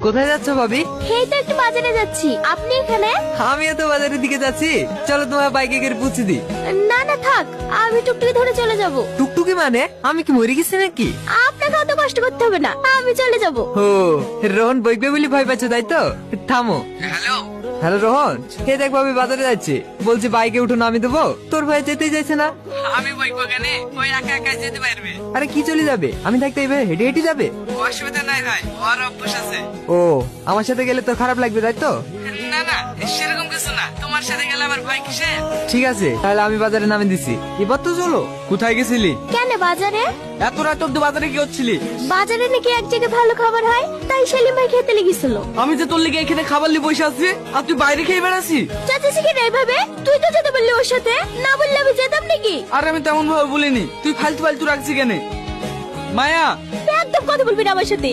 কোথায় যাচ্ছ ভাবি? এই তো একটু বাজারে যাচ্ছি। আপনি এখানে? আমিও তো বাজারের দিকে যাচ্ছি। চলো তোমার বাইকে করে পুছি দি। না না থাক, আমি টুকটুকি ধরে চলে যাব। টুকটুকি মানে আমি কি মরে গেছি নাকি? আপনাকে অত কষ্ট করতে হবে না, আমি চলে যাব। ও রোহন বইবে বলে ভয় পাচ্ছ তাই তো? থামো। হ্যালো হ্যালো রোহন, হে দেখ ভাবি বাজারে যাচ্ছে, বলছি বাইকে উঠো নামি দেবো। তোর ভাই যেতেই যাইছে না। আমি বইবো কেন, ওই একা একা যেতে পারবে। আরে কি চলে যাবে, আমি থাকতে এইভাবে হেঁটে হেঁটে যাবে। অসুবিধা নাই ভাই, ওর অভ্যাস আছে। ও আমার সাথে গেলে তো খারাপ লাগবে তাই তো? না না সেরকম কিছু না, তোমার সাথে গেলে আমার ভয় কিসে। ঠিক আছে তাহলে আমি বাজারে নামে দিছি, এবার তো চলো। কোথায় গেছিলি? কেন বাজারে? এত রাত অব্দি বাজারে কি হচ্ছিলি? বাজারে নাকি এক জায়গায় ভালো খাবার হয়, তাই সেলিম ভাই খেতে লেগেছিল। আমি যে তোর লিগে এখানে খাবার নিয়ে বসে আছি আর তুই বাইরে খেয়ে বেড়াচ্ছি। চাচাছি কি এইভাবে? তুই তো যেতে বললি ওর সাথে, না বললে আমি যেতাম নাকি? আর আমি তেমন ভাবে বলিনি, তুই ফালতু ফালতু রাখছি কেন? মায়া একদম কথা বলবি না আমার সাথে।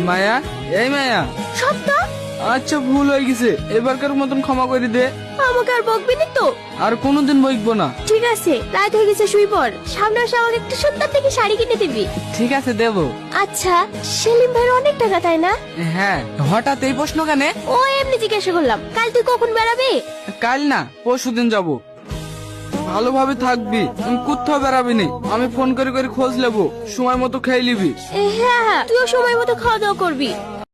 মায়া এই মায়া, সত্য? আচ্ছা ভুল হয়ে গেছে, এবারকার মতন ক্ষমা করে দে। আমাকে আর বকবি না তো? আর কোনোদিন বইকবো না। ঠিক আছে, রাত হয়ে গেছে, শুই পড়। সামনে এসে আমাকে একটা সুন্দর থেকে শাড়ি কিনে দিবি। ঠিক আছে দেবো। আচ্ছা, সেলিম ভাইয়ের অনেক টাকা তাই না? হ্যাঁ হঠাৎ এই প্রশ্ন কেন? ও এমনি জিজ্ঞাসা করলাম। কাল তুই কখন বেড়াবি? কাল না পরশুদিন যাবো। ভালোভাবে থাকবি, কোথাও বেড়াবি নি, আমি ফোন করে করে খোঁজ নেবো, সময় মতো খেয়ে নিবি। হ্যাঁ হ্যাঁ, তুইও সময় মতো খাওয়া দাওয়া করবি।